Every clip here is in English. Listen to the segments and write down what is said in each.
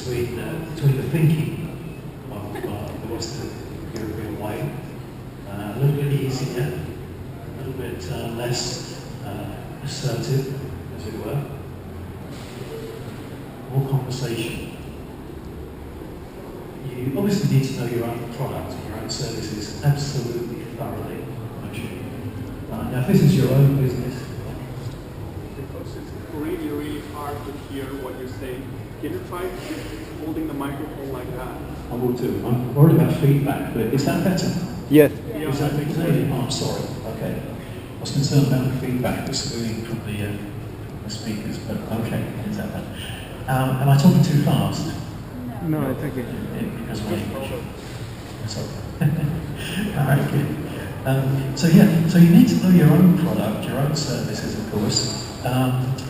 between the thinking of the Western European way, a little bit easier, a little bit less assertive, as it were, more conversation. You obviously need to know your own product and your own services absolutely thoroughly. Now, if this is your own business, because it's really, really hard to hear what you're saying. Can you try holding the microphone like that? I will do. I'm worried about feedback, but is that better? Yes. Is that better? Oh, I'm sorry. Okay. I was concerned about the feedback that's coming from the speakers, but okay, is that better? Am I talking too fast? No, it's okay. Because my English. Sorry. All right, good. So you need to know your own product, your own services, of course,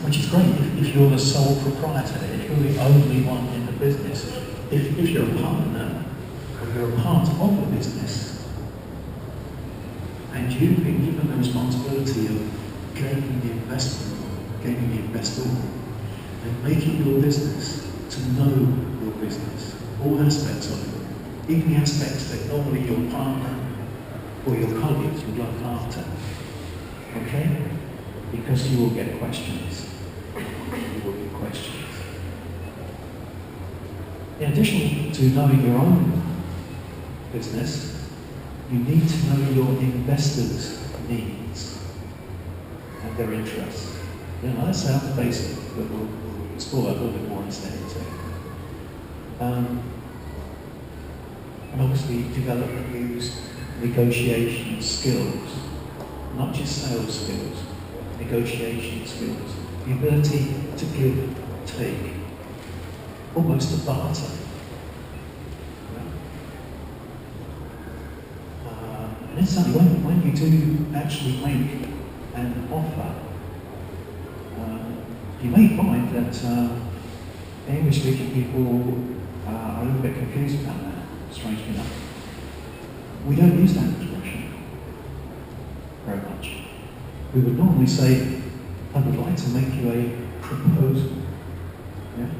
which is great if you're the sole proprietor, if you're the only one in the business. If you're a partner, or you're a part of the business, and you've been given the responsibility of gaining the investment, gaining the investor, and making your business to know your business, all aspects of it, even the aspects that normally your partner or your colleagues would look after. Okay? Because you will get questions. You will get questions. In addition to knowing your own business, you need to know your investors' needs and their interests. You know, that sounds basic, but we'll explore that a little bit more in a second. And obviously develop and use negotiation skills, not just sales skills, negotiation skills, the ability to give, take, almost a barter. And incidentally, when you do actually make an offer, you may find that English-speaking people are a little bit confused about that, strangely enough. We don't use that expression very much. We would normally say, I would like to make you a proposal. Yeah?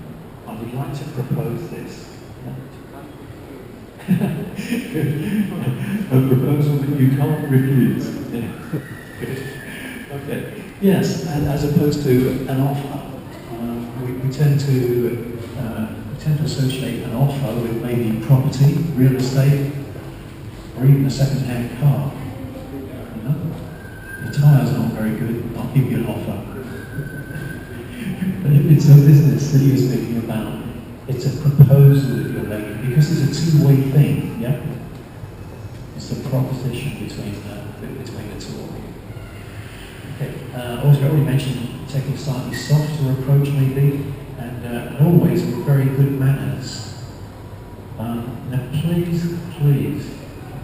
I would like to propose this. Yeah? A proposal that you can't refuse. Yeah. Good. Okay. Yes, and as opposed to an offer, we tend to associate an offer with maybe property, real estate, or even a second-hand car. You know? The tyre's not very good, I'll give you an offer. But if it's a business that you're speaking about, it's a proposal that you're making, because it's a two-way thing, yeah? It's a proposition between the two of you. Okay, also I already mentioned taking a slightly softer approach maybe, and always with very good manners. Now please,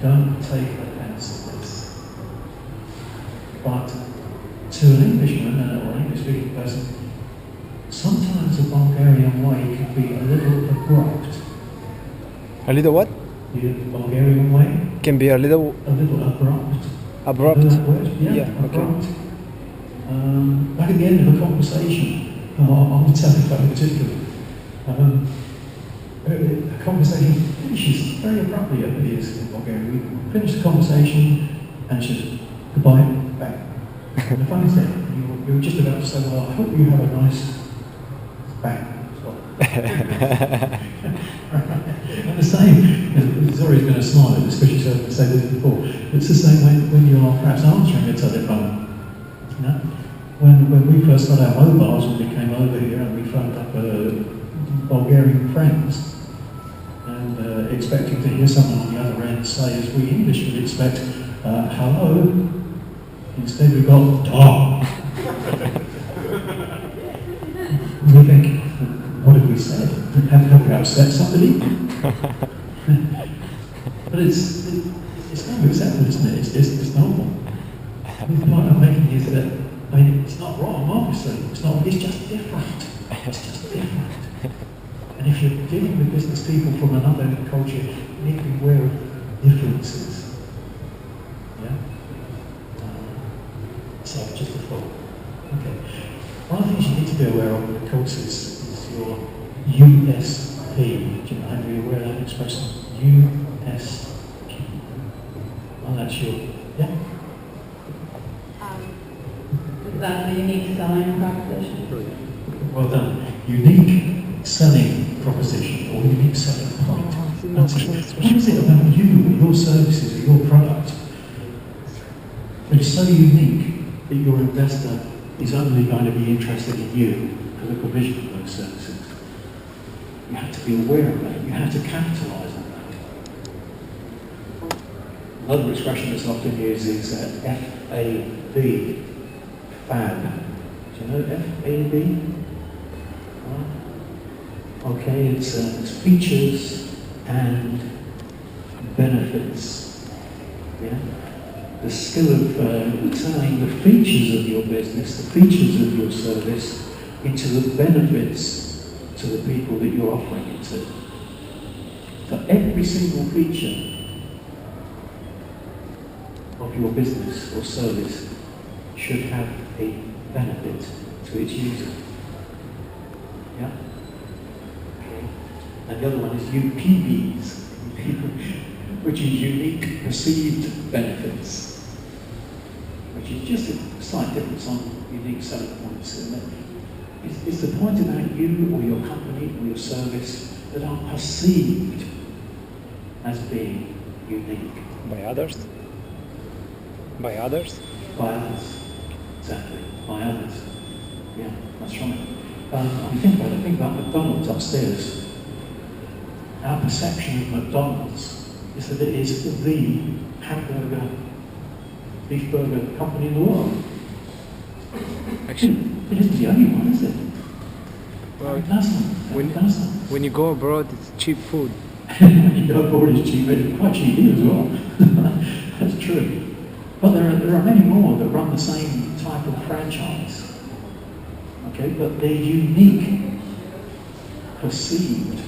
don't take offense at this. But to an Englishman or an English-speaking person, sometimes the Bulgarian way can be a little abrupt. A little what? The Bulgarian way? Can be a little abrupt. Abrupt? Yeah, abrupt. Okay. Back at the end of a conversation, on the telephone particularly, a conversation finishes very abruptly at the in Bulgaria. We finish the conversation and just goodbye, back. And the funny thing, you were just about to say, well, I hope you have a nice back. And the same, Zori's going to smile at this because she's heard me say this before. It's the same when you are perhaps answering a telephone. You know? When we first got our mobiles and we came over here and we phoned up Bulgarian friends and expecting to hear someone on the other end say, as we English would expect, hello. Instead we got dog. We think, what have we said? Have we upset somebody? But it's kind of accepted, isn't it? It's normal. The point I'm making is that, I mean, it's not wrong, obviously. It's just different. It's just different. And if you're dealing with business people from another culture, you need to be aware of differences. Yeah? So, just a thought. Okay. One of the things you need to be aware of, of course, is your US USP. Do you know, are you aware of that expression? USP. Well, that's your, yeah? Is that the unique selling proposition? Well done. Unique selling proposition or unique selling point. That's it. What is it about you, your services, or your product that is so unique that your investor is only going to be interested in you for the provision of those services? You have to be aware of that. You have to capitalise on that. Another expression that's often used is FAB, fab. Do you know FAB? Okay, it's features and benefits. Yeah? The skill of turning the features of your business, the features of your service, into the benefits to the people that you're offering it to. So every single feature of your business or service should have a benefit to its user. Yeah? Okay. And the other one is UPBs, which is unique perceived benefits, which is just a slight difference on unique selling points. It's the point about you or your company or your service that are perceived as being unique. By others? By others? By others. Exactly. By others. Yeah, that's right. Think about McDonald's upstairs. Our perception of McDonald's is that it is the hamburger, beef burger company in the world. Actually, it isn't the only one, is it? well, It doesn't. when you go abroad, it's cheap food. When you go abroad, it's cheap, it's quite cheap here as well. That's true. But there are many more that run the same type of franchise. Okay, but they're unique, perceived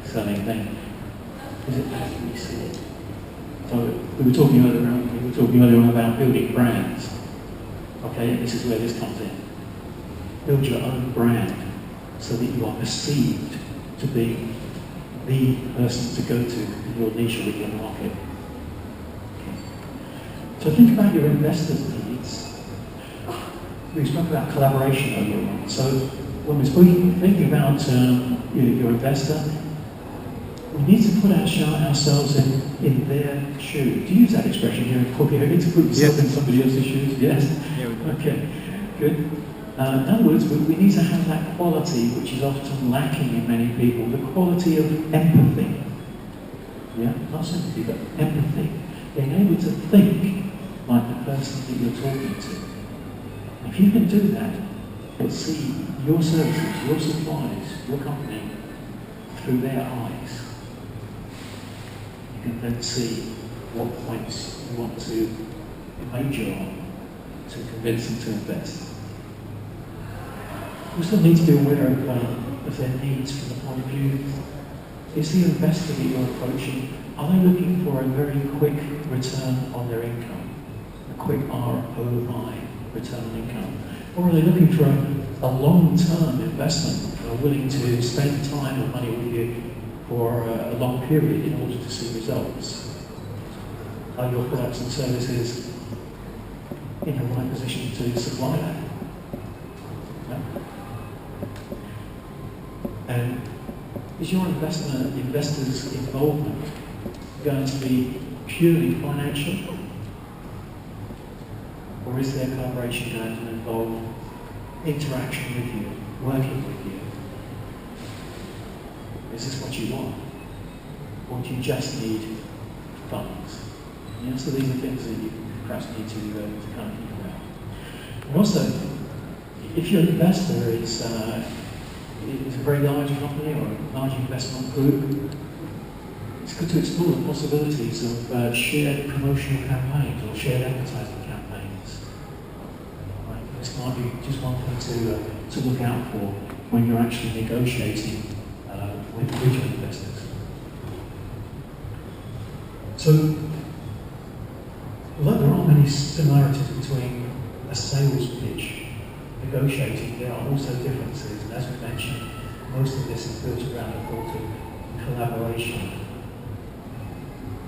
selling thing. Is it as we see it? So we were talking earlier on about building brands. Okay, and this is where this comes in. Build your own brand so that you are perceived to be the person to go to in your niche or in your market. Okay. So think about your investors' needs. We spoke about collaboration earlier on. So when we're thinking about your investor, we need to put ourselves in their shoes. Do you use that expression here in Cookie? You need to put yourself in somebody else's shoes? Yes? Yeah, we do. Okay, good. In other words, we need to have that quality which is often lacking in many people, the quality of empathy. Yeah? Not sympathy, but empathy. Being able to think like the person that you're talking to. If you can do that, you'll see your services, your supplies, your company through their eyes. You can then see what points you want to major on to convince them to invest. You also need to be aware of their needs from the point of view. Is the investor that you're approaching, are they looking for a very quick return on their income? A quick ROI, return on income? Or are they looking for a long-term investment, willing to spend time or money with you for a long period in order to see results? Are your products and services in the right position to supply that? No? And is your investors' involvement going to be purely financial? Or is their collaboration going to involve interaction with you, working with you? Is this what you want? Or do you just need funds? You know, so these are things that you perhaps need to kind of think about. And also, if your investor is a very large company or a large investment group, it's good to explore the possibilities of shared promotional campaigns or shared advertising campaigns. Right? This might be just one thing to look out for when you're actually negotiating with your investors. So, although there are many similarities between a sales pitch, negotiating, there are also differences. And as we mentioned, most of this is built around a thought of collaboration.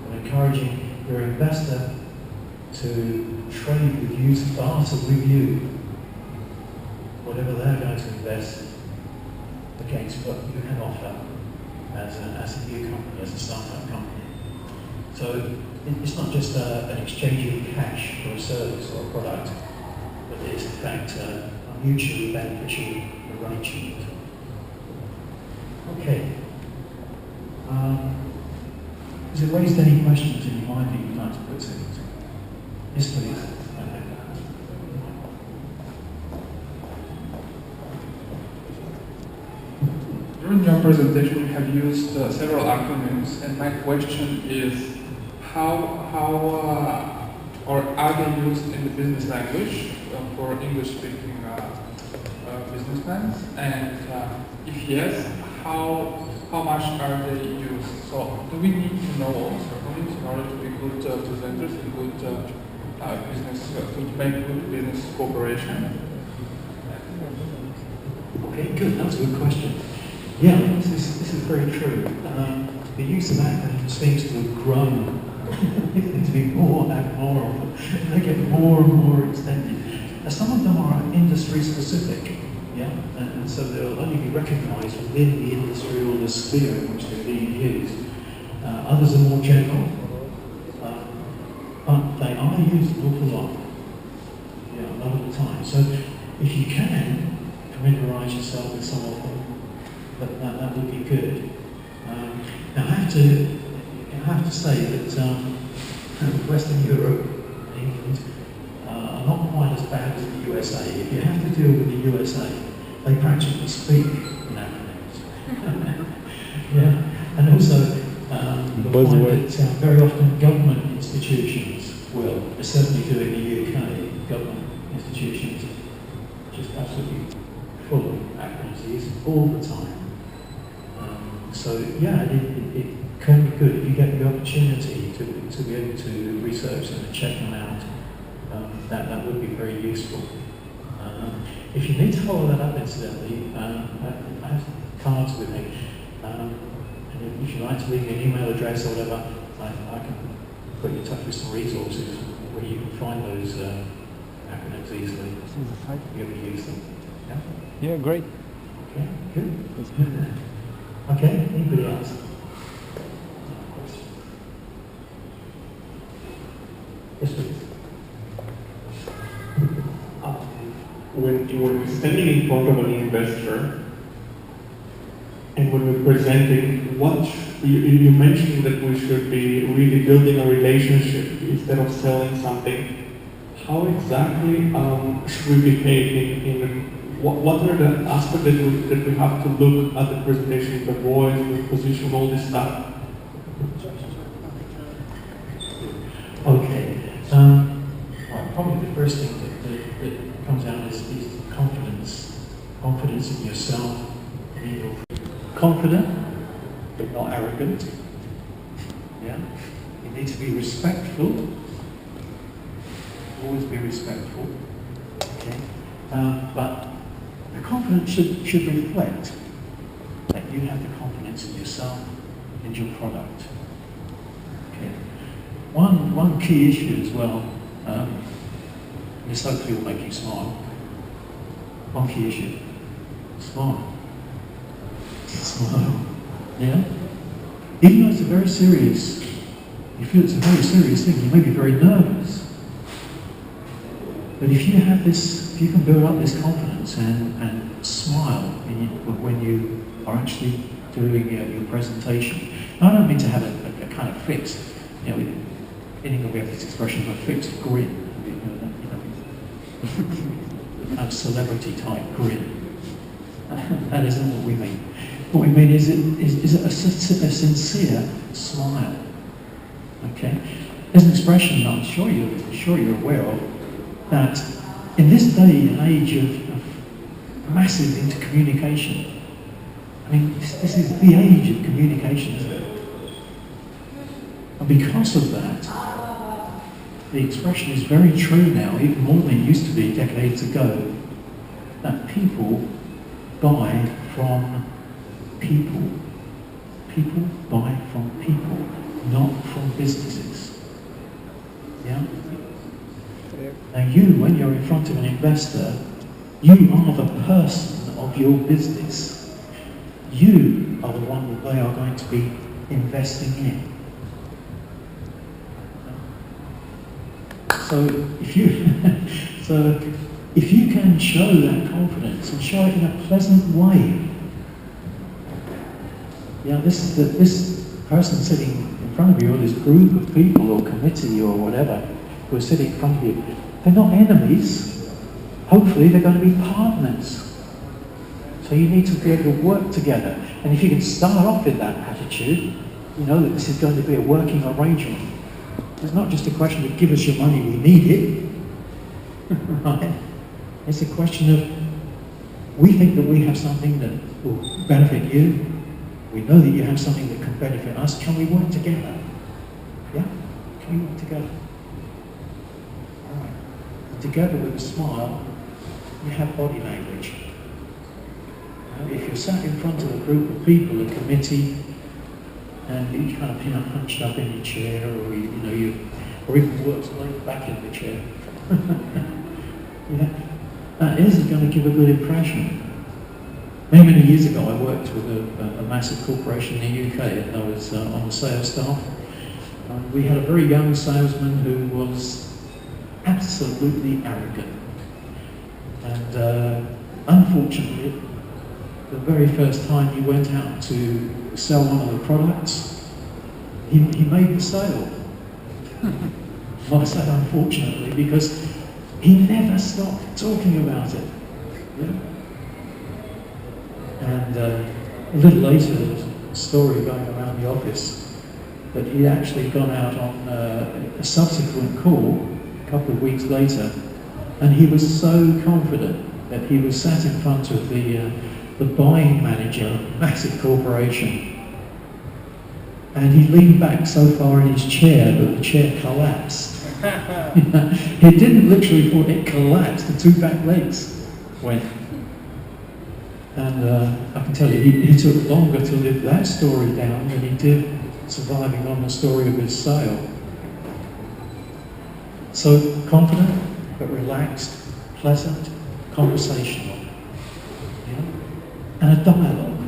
And encouraging your investor to trade with you, to barter with you, whatever they're going to invest against what you can offer as a new company, as a startup company. So it's not just an exchange of cash for a service or a product, but it's in fact a mutually beneficial arrangement. Okay. Has it raised any questions in your mind that you'd like to put to it? Yes, please. During your presentation, you have used several acronyms, and my question is, how or are they used in the business language for English-speaking businessmen? And if yes, how much are they used? So, do we need to know all these acronyms in order to be good presenters and good business, to make good business cooperation? Okay, good. That's a good question. Yeah, this is very true. The use of acronyms seems to have grown to be more and more often. They get more and more extended. Some of them are industry specific, yeah, and so they'll only be recognised within the industry or the sphere in which they're being used. Others are more general, but they are used an awful lot, yeah, a lot of the time. So if you can familiarise yourself with some of them, that would be good. Now I have to say that Western Europe, England, are not quite as bad as the USA. If you have to deal with the USA, they practically speak in acronyms. Yeah, and also you'll find that very often government institutions will, they certainly do in the UK, government institutions just absolutely full of acronyms used all the time. So yeah, it can be good if you get the opportunity to be able to research them and check them out. That would be very useful. If you need to follow that up, incidentally, I have cards with me. And if you'd like to leave me an email address or whatever, I can put you in touch with some resources where you can find those acronyms easily. You ever use them? Yeah? Yeah, great. Okay, good. Okay, anybody else? Yes, please. When we're standing in front of an investor, and when we're presenting, what you mentioned that we should be really building a relationship instead of selling something. How exactly should we behave in what are the aspects that we have to look at the presentation, the voice, the position, all this stuff? Okay. Probably the first thing that comes out is confidence. Confidence in yourself. Confident, but not arrogant. Yeah. You need to be respectful. Always be respectful. Okay. But the confidence should reflect that you have the confidence in yourself and your product. Okay. One key issue as well, this hopefully will make you smile. One key issue, smile. Smile. Yeah? Even though it's a very serious, you feel it's a very serious thing, you may be very nervous. But if you have this, if you can build up this confidence and smile when you are actually doing your presentation. I don't mean to have a kind of fixed, in England we have this expression of a fixed grin, a celebrity type grin. That isn't what we mean. What we mean is a sincere smile. Okay? There's an expression that I'm sure you're aware of, that in this day and age of massive intercommunication, I mean, this is the age of communication, isn't it? And because of that, the expression is very true now, even more than it used to be decades ago, that people buy from people. People buy from people, not from businesses. Yeah? Now you, when you're in front of an investor, you are the person of your business. You are the one that they are going to be investing in. So if you can show that confidence and show it in a pleasant way, this person sitting in front of you, or this group of people or committee or whatever who are sitting in front of you, they're not enemies. Hopefully they're going to be partners. So you need to be able to work together. And if you can start off with that attitude, you know that this is going to be a working arrangement. It's not just a question of give us your money, we need it. Right? It's a question of we think that we have something that will benefit you. We know that you have something that can benefit us. Can we work together? Yeah? Can we work together? All right. And together with a smile, you have body language. If you're sat in front of a group of people, a committee, and you kind of hunched up in your chair, or or even worse, laying back in the chair, that isn't going to give a good impression. Many years ago, I worked with a massive corporation in the UK, and I was on the sales staff. We had a very young salesman who was absolutely arrogant, and unfortunately, the very first time he went out to sell one of the products, he made the sale. I said unfortunately because he never stopped talking about it. Yeah? And a little later, there was a story going around the office that he'd actually gone out on a subsequent call a couple of weeks later, and he was so confident that he was sat in front of the buying manager of a massive corporation, and he leaned back so far in his chair that the chair collapsed. He didn't literally fall, it collapsed, the two back legs went. And I can tell you, he took longer to live that story down than he did surviving on the story of his sale. So confident, but relaxed, pleasant, conversational. Yeah? And a dialogue.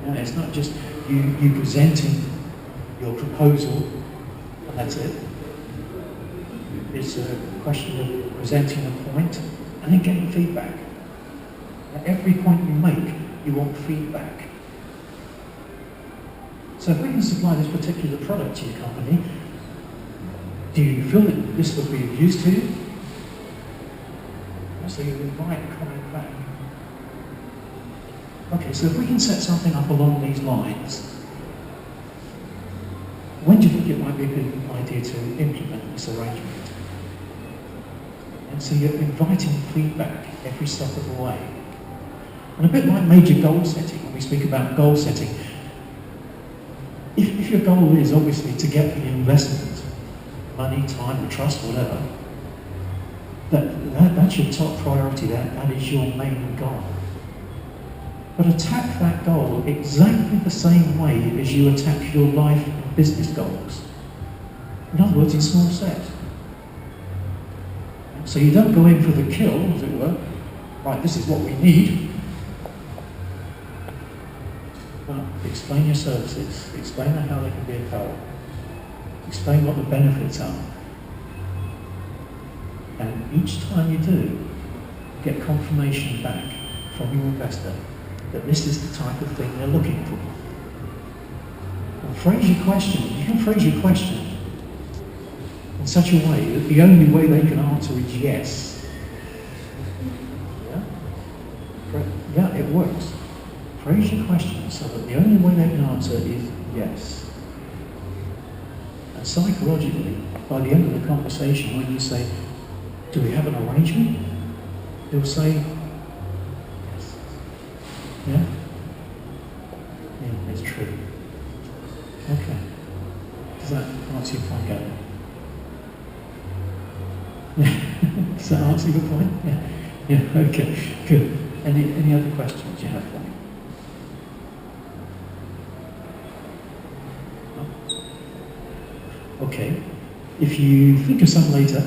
Yeah, it's not just you presenting your proposal and that's it. It's a question of presenting a point and then getting feedback. At every point you make, you want feedback. So if we can supply this particular product to your company, do you feel that this would be of use to you? So you invite a comment back. Okay, so if we can set something up along these lines, when do you think it might be a good idea to implement this arrangement? And so you're inviting feedback every step of the way. And a bit like major goal setting, when we speak about goal setting, if your goal is obviously to get the investment, money, time, or trust, whatever, that's your top priority, that is your main goal. But attack that goal exactly the same way as you attack your life and business goals. In other words, in small steps. So you don't go in for the kill, as it were. Right, this is what we need. But explain your services. Explain how they can be of help. Explain what the benefits are. And each time you do, get confirmation back from your investor that this is the type of thing they're looking for. And phrase your question. You can phrase your question in such a way that the only way they can answer is yes. Yeah, it works. Phrase your question so that the only way they can answer is yes. And psychologically, by the end of the conversation, when you say, do we have an arrangement? They'll say, yes. Yeah? Yeah, it's true. Okay. Does that answer your point, Gavin? Does that answer your point? Yeah. Yeah, okay, good. Any other questions you have for me? Okay. If you think of some later,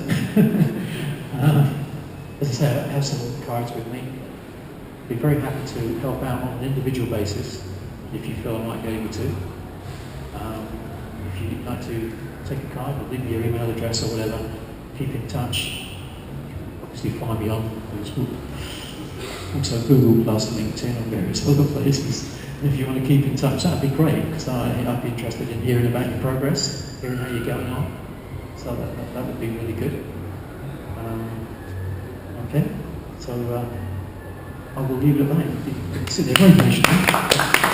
as I say, I have some cards with me. Be very happy to help out on an individual basis if you feel I might be able to. If you'd like to take a card or leave me your email address or whatever, keep in touch. Obviously find me on Facebook, also Google Plus, LinkedIn and various other places. If you want to keep in touch, that'd be great, because I'd be interested in hearing about your progress, hearing how you're going on. So that would be really good. Okay, so I will leave it at that. You can sit there very patiently.